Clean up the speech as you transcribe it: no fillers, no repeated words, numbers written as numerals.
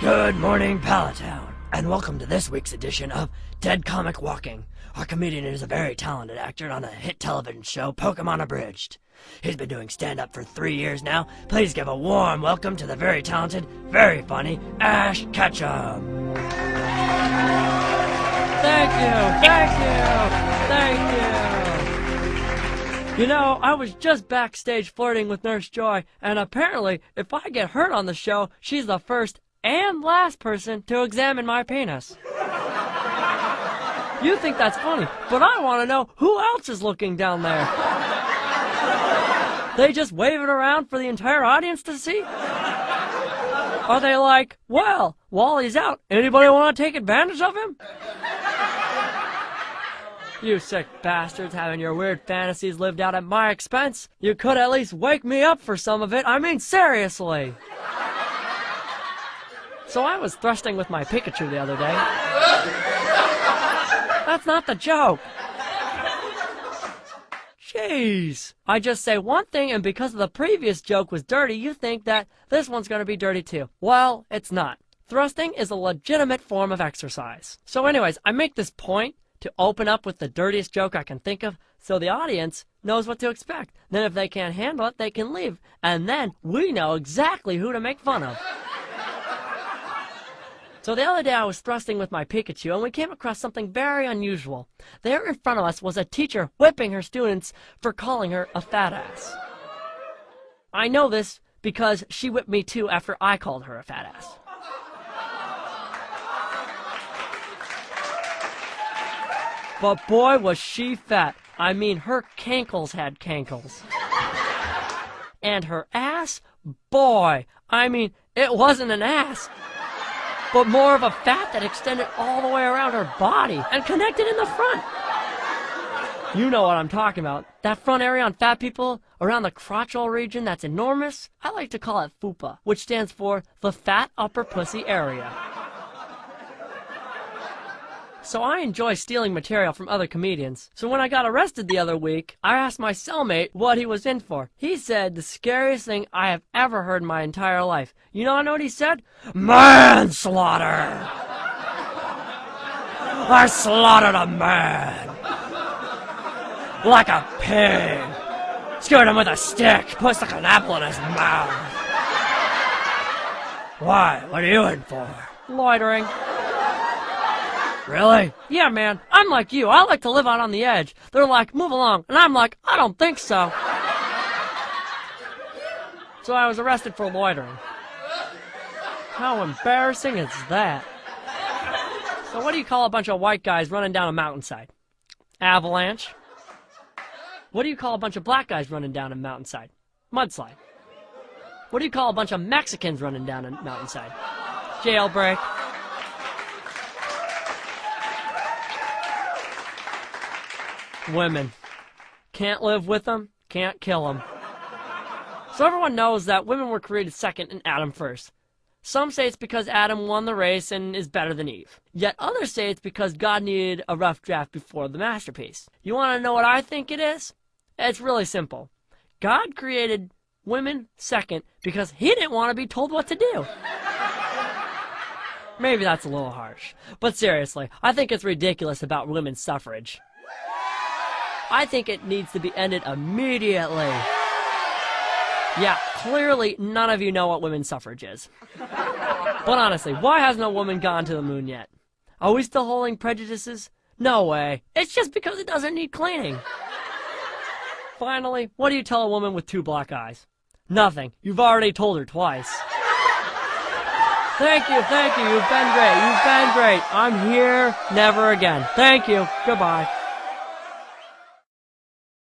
Good morning, Pallet, and welcome to this week's edition of Dead Comic Walking. Our comedian is a very talented actor on the hit television show Pokemon Abridged. He's been doing stand-up for 3 years now. Please give a warm welcome to the very talented, very funny Ash Ketchum. Thank you. You know, I was just backstage flirting with Nurse Joy, and apparently, if I get hurt on the show, she's the first and last person to examine my penis. You think that's funny, but I want to know who else is looking down there. They just wave it around for the entire audience to see? Are they like, well, Wally's out, anybody want to take advantage of him? You sick bastards having your weird fantasies lived out at my expense. You could at least wake me up for some of it. I mean, seriously. So I was thrusting with my Pikachu the other day. That's not the joke. Jeez. I just say one thing, and because the previous joke was dirty, you think that this one's going to be dirty too. Well, it's not. Thrusting is a legitimate form of exercise. So anyways, I make this point to open up with the dirtiest joke I can think of so the audience knows what to expect. Then if they can't handle it, they can leave. And then we know exactly who to make fun of. So the other day I was thrusting with my Pikachu and we came across something very unusual. There in front of us was a teacher whipping her students for calling her a fat ass. I know this because she whipped me too after I called her a fat ass. But boy was she fat. I mean, her cankles had cankles. And her ass? Boy, I mean, it wasn't an ass, but more of a fat that extended all the way around her body and connected in the front. You know what I'm talking about. That front area on fat people around the crotchal region that's enormous. I like to call it FUPA, which stands for the fat upper pussy area. So I enjoy stealing material from other comedians. So when I got arrested the other week, I asked my cellmate what he was in for. He said the scariest thing I have ever heard in my entire life. You know what he said? Manslaughter! I slaughtered a man. Like a pig. Skewered him with a stick. Put like an apple in his mouth. Why? What are you in for? Loitering. Really? Yeah, man. I'm like you. I like to live out on the edge. They're like, move along. And I'm like, I don't think so. So I was arrested for loitering. How embarrassing is that? So what do you call a bunch of white guys running down a mountainside? Avalanche. What do you call a bunch of black guys running down a mountainside? Mudslide. What do you call a bunch of Mexicans running down a mountainside? Jailbreak. Women. Can't live with them, can't kill them. So everyone knows that women were created second and Adam first. Some say it's because Adam won the race and is better than Eve. Yet others say it's because God needed a rough draft before the masterpiece. You want to know what I think it is? It's really simple. God created women second because he didn't want to be told what to do. Maybe that's a little harsh. But seriously, I think it's ridiculous about women's suffrage. I think it needs to be ended immediately. Yeah, clearly none of you know what women's suffrage is. But honestly, why hasn't a woman gone to the moon yet? Are we still holding prejudices? No way. It's just because it doesn't need cleaning. Finally, what do you tell a woman with 2 black eyes? Nothing. You've already told her twice. Thank you. You've been great. I'm here. Never again. Thank you. Goodbye.